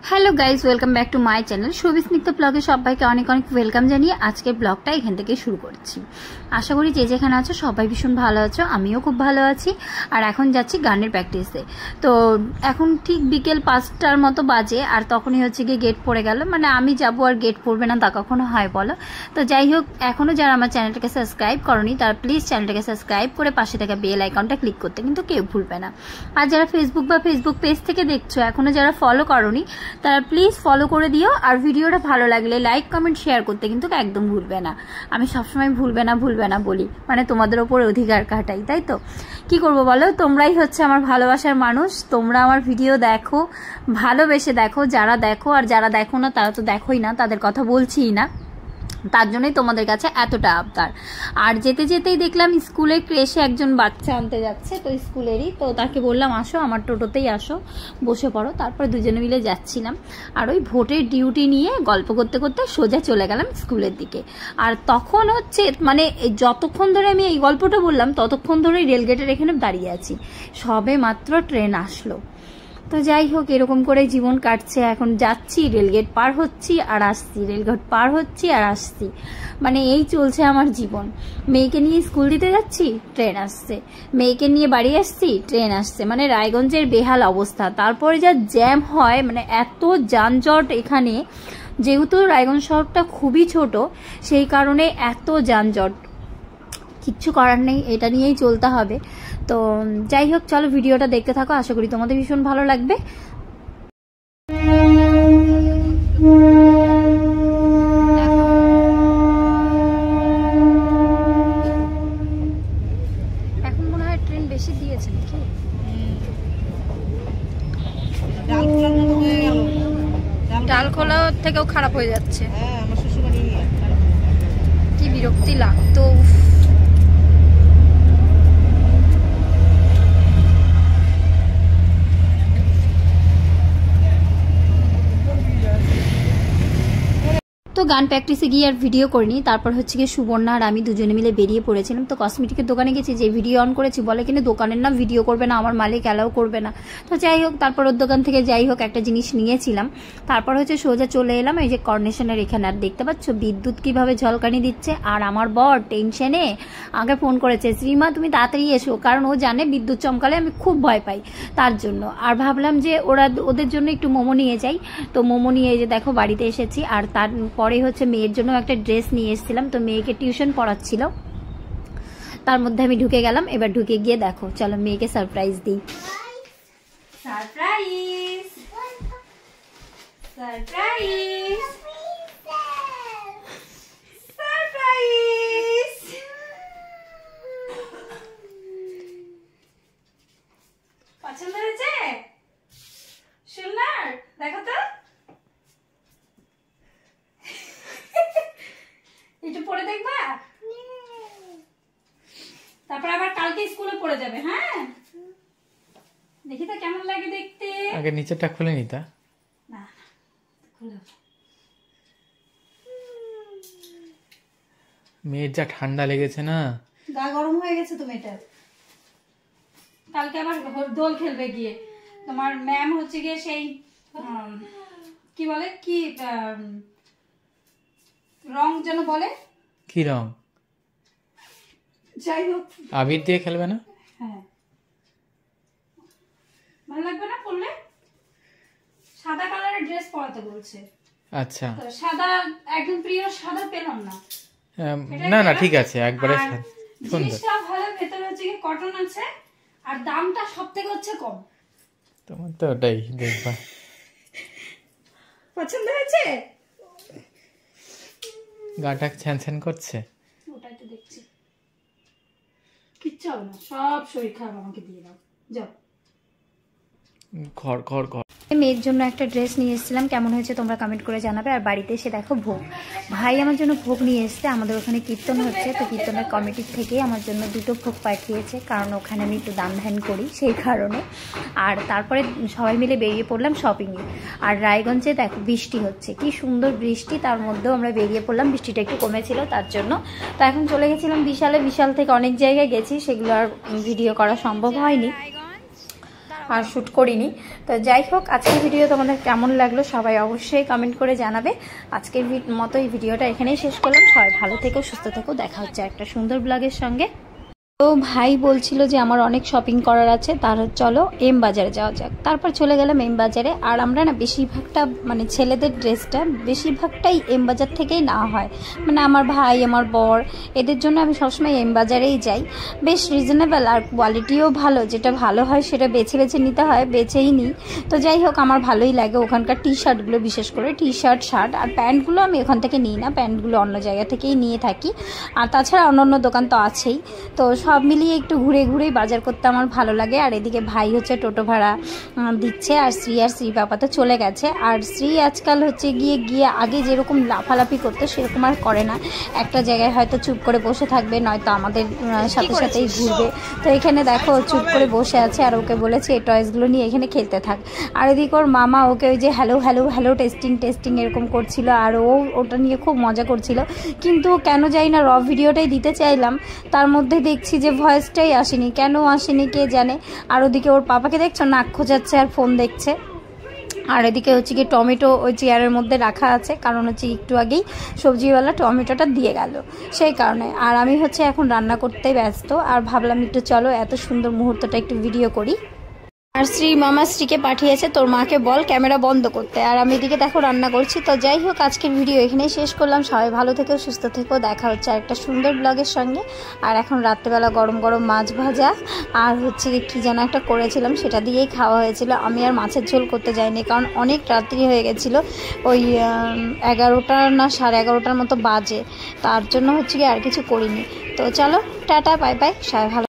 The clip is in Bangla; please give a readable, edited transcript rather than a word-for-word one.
Hello guys, welcome back to my channel শোবিস্নিগ্ধ ব্লগে সবাইকে অনেক অনেক ওয়েলকাম জানিয়ে আজকের ব্লগটা এখান থেকে শুরু করছি। আশা করি যে যেখানে আছো সবাই ভীষণ ভালো আছো, আমিও খুব ভালো আছি। আর এখন যাচ্ছি গানের প্র্যাকটিসে। তো এখন ঠিক বিকেল 5টার মতো বাজে, আর তখনই হচ্ছে গিয়ে গেট পড়ে গেল। মানে আমি যাবো আর গেট পড়বে না তা কখনো হয় বলো? তো যাই হোক, এখনও যারা আমার চ্যানেলটাকে সাবস্ক্রাইব করনি তারা প্লিজ চ্যানেলটাকে সাবস্ক্রাইব করে পাশে থাকা বেল আইকনটা ক্লিক করতে কিন্তু কেউ ভুলবে না। আর যারা ফেসবুক পেজ থেকে দেখছো এখনও যারা ফলো করনি তারা প্লিজ ফলো করে দিও। আর ভিডিওটা ভালো লাগলে লাইক কমেন্ট শেয়ার করতে কিন্তু একদম ভুলবে না। আমি সবসময় ভুলবে না বলি, মানে তোমাদের ওপর অধিকার কাটাই, তাই তো? কি করব বলো, তোমরাই হচ্ছে আমার ভালোবাসার মানুষ। তোমরা আমার ভিডিও দেখো, ভালোবেসে দেখো, যারা দেখো, আর যারা দেখো না তারা তো দেখোই না, তাদের কথা বলছিই না। তার জন্যই তোমাদের কাছে এতটা আবদার। আর যেতে যেতেই দেখলাম স্কুলের ক্রেশে একজন বাচ্চা আনতে যাচ্ছে, তো স্কুলেরই। তো তাকে বললাম আসো, আমার টোটোতেই আসো, বসে পড়ো। তারপরে দুজনে মিলে যাচ্ছিলাম, আর ওই ভোটের ডিউটি নিয়ে গল্প করতে করতে সোজা চলে গেলাম স্কুলের দিকে। আর তখন হচ্ছে মানে যতক্ষণ ধরে আমি এই গল্পটা বললাম ততক্ষণ ধরেই রেলগেটের এখানে দাঁড়িয়ে আছি, সবে মাত্র ট্রেন আসলো। তো যাই হোক, এরকম করে জীবন কাটছে। এখন যাচ্ছি, রেলগেট পার হচ্ছি আর আসছি, রেলগেট পার হচ্ছি আর আসছি, মানে এই চলছে আমার জীবন। মেয়েকে নিয়ে স্কুল দিতে যাচ্ছি, ট্রেন আসছে, মেয়েকে নিয়ে বাড়ি আসছি, ট্রেন আসছে। মানে রায়গঞ্জের বেহাল অবস্থা। তারপরে যা জ্যাম হয়, মানে এত যানজট এখানে, যেহেতু রায়গঞ্জ শহরটা খুবই ছোট সেই কারণে এত যানজট। কিচ্ছু করার নেই, এটা নিয়েই চলতে হবে। তো যাই হোক, চলো ভিডিওটা দেখতে থাকো, আশা করি তোমাদের ভীষণ ভালো লাগবে। এখন মনে হয় ট্রেন বেশি দিয়েছে নাকি? ডালখোলা থেকেও খারাপ হয়ে যাচ্ছে, কি বিরক্তি লাগতো। তো গান প্র্যাকটিসে গিয়ে আর ভিডিও করিনি। তারপর হচ্ছে গিয়ে সুবর্ণা আর আমি দুজনে মিলে বেরিয়ে পড়েছিলাম। তো কসমেটিকের দোকানে গেছি, যে ভিডিও অন করেছি বলে কিনা দোকানের নাম ভিডিও করবে না, আমার মালিক অ্যালাউ করবে না। তো যাই হোক, তারপর ওর দোকান থেকে যাই হোক একটা জিনিস নিয়েছিলাম। তারপর হচ্ছে সোজা চলে এলাম এই যে কর্নেশনের এখানে। আর দেখতে পাচ্ছ বিদ্যুৎ কিভাবে ঝলকানি দিচ্ছে। আর আমার বর টেনশনে আগে ফোন করেছে, শ্রীমা তুমি তাড়াতাড়ি এসো, কারণ ও জানে বিদ্যুৎ চমকালে আমি খুব ভয় পাই, তার জন্য। আর ভাবলাম যে ওদের জন্য একটু মোমো নিয়ে যাই। তো মোমো নিয়ে যে দেখো বাড়িতে এসেছি। আর তারপরে হচ্ছে মেয়ের জন্য একটা ড্রেস নিয়ে এসেছিলাম, তো মেয়েকে টিউশন পড়াচ্ছিল, তার মধ্যে আমি ঢুকে গেলাম। এবার ঢুকে গিয়ে দেখো, চলো মেয়েকে সারপ্রাইজ দিই। Surprise surprise surprise. পছন্দ হয়েছে সুন্দর? দেখো তো, একটু পরে দেখবা, তারপর আবার কালকে স্কুলে পড়ে যাবে। হ্যাঁ, দেখি তো কেমন লাগে দেখতে। আগে নিচেরটা খুলে নিতা। না, খুলে মেয়ের যা ঠান্ডা লেগেছে না, গা গরম হয়ে গেছে তো মেয়েটার। কালকে আবার দোল খেলবে গিয়ে। তোমার ম্যাম হচ্ছে গিয়ে সেই কি বলে, কি রং যেন বলে, কি রং? যাই হোক, আবির দিয়ে খেলবে না? হ্যাঁ, ভালো লাগবে না পরলে? সাদা কালারের ড্রেস পরাতে বলছে। আচ্ছা, সাদা একদম প্রিয় সাদা পেলাম না। না না ঠিক আছে, একবারে সুন্দর। জিনিসটা ভালো, ভেতরে হচ্ছে কি কটন আছে, আর দামটা সবথেকে হচ্ছে কম। তোমার তো ওটাই দেখবা। পছন্দ হয়েছে? গাটা ছ্যান ছ্যান করছে, ওটাই তো দেখছি। কিচ্ছু হবে না, সব শরীর খারাপ আমাকে দিয়ে দাও, যাও। ঘর ঘর ঘর। মেয়ের জন্য একটা ড্রেস নিয়ে এসেছিলাম, কেমন হয়েছে তোমরা কমেন্ট করে জানাবে। আর বাড়িতে এসে দেখো ভোগ, ভাই আমার জন্য ভোগ নিয়ে এসছে। আমাদের ওখানে কীর্তন হচ্ছে, তো কীর্তনের কমিটির থেকে আমার জন্য 2টো ভোগ পাঠিয়েছে, কারণ ওখানে আমি একটু দান ধ্যান করি সেই কারণে। আর তারপরে সবাই মিলে বেরিয়ে পড়লাম শপিংয়ে। আর রায়গঞ্জে দেখো বৃষ্টি হচ্ছে, কি সুন্দর বৃষ্টি, তার মধ্যেও আমরা বেরিয়ে পড়লাম। বৃষ্টিটা একটু কমেছিল তার জন্য। তো এখন চলে গেছিলাম বিশালে। বিশাল থেকে অনেক জায়গায় গেছি, সেগুলো আর ভিডিও করা সম্ভব হয়নি। আর শ্যুট করিনি। তো যাই হোক, আজকের ভিডিও তোমাদের কেমন লাগলো সবাই অবশ্যই কমেন্ট করে জানাবে। আজকের মতো এই ভিডিওটা এখানেই শেষ করলাম। সবাই ভালো থেকো, সুস্থ থেকো, দেখা হচ্ছে একটা সুন্দর ব্লগের সঙ্গে। তো ভাই বলছিল যে আমার অনেক শপিং করার আছে, তার চলো এম বাজারে যাওয়া যাক। তারপর চলে গেলাম এম বাজারে। আর আমরা না বেশিরভাগটা মানে ছেলেদের ড্রেসটা বেশিরভাগটাই এম বাজার থেকেই নেওয়া হয়, মানে আমার ভাই আমার বর এদের জন্য আমি সবসময় এম বাজারেই যাই। বেশ রিজনেবল আর কোয়ালিটিও ভালো, যেটা ভালো হয় সেটা বেছে বেছে নিতে হয়, বেছেই নিই। তো যাই হোক, আমার ভালোই লাগে ওখানকার টি শার্টগুলো, বিশেষ করে টি শার্ট শার্ট আর প্যান্টগুলো আমি ওখান থেকে নিই না, প্যান্টগুলো অন্য জায়গা থেকেই নিয়ে থাকি। আর তাছাড়া অন্য দোকান তো আছেই। তো সব মিলিয়ে একটু ঘুরে ঘুরেই বাজার করতে আমার ভালো লাগে। আর এদিকে ভাই হচ্ছে টোটো ভাড়া দিচ্ছে, আর শ্রী পাপা তো চলে গেছে। আর শ্রী আজকাল হচ্ছে গিয়ে আগে যেরকম লাফালাফি করতো সেরকম আর করে না। একটা জায়গায় হয়তো চুপ করে বসে থাকবে, নয়তো আমাদের সাথে সাথেই ঘুরবে। তো এখানে দেখো চুপ করে বসে আছে, আর ওকে বলেছে এই টয়েসগুলো নিয়ে এখানে খেলতে থাক। আর এদিকে ওর মামা ওকে ওই যে হ্যালো হ্যালো হ্যালো টেস্টিং এরকম করছিল, আর ওটা নিয়ে খুব মজা করছিল। কিন্তু কেন যাই না, র ভিডিওটাই দিতে চাইলাম, তার মধ্যে দেখছি যে ভয়েসটাই আসেনি, কেন আসেনি কে জানে। আর ওদিকে ওর পাপাকে দেখছো নাক খোঁজাচ্ছে আর ফোন দেখছে। আর এদিকে হচ্ছে কি টমেটো ওই চেয়ারের মধ্যে রাখা আছে, কারণ হচ্ছে একটু আগেই সবজিওয়ালা টমেটোটা দিয়ে গেল, সেই কারণে। আর আমি হচ্ছে এখন রান্না করতে ব্যস্ত, আর ভাবলাম একটু চলো এত সুন্দর মুহূর্তটা একটু ভিডিও করি। আর মামা শ্রীকে পাঠিয়েছে তোর মাকে বল ক্যামেরা বন্ধ করতে, আর আমি এদিকে দেখো রান্না করছি। তো যাই হোক, আজকের ভিডিও এখানেই শেষ করলাম। সবাই ভালো থেকো, সুস্থ থেকো, দেখা হচ্ছে একটা সুন্দর ব্লগের সঙ্গে। আর এখন রাত্রেবেলা গরম গরম মাছ ভাজা আর হচ্ছে কি যেন একটা করেছিলাম, সেটা দিয়েই খাওয়া হয়েছিল। আমি আর মাছের ঝোল করতে যাইনি, কারণ অনেক রাত্রি হয়ে গেছিলো, ওই 11টা না 11:30টার মতো বাজে, তার জন্য হচ্ছে কি আর কিছু করিনি। তো চলো টাটা বাই বাই, সবাই ভালো।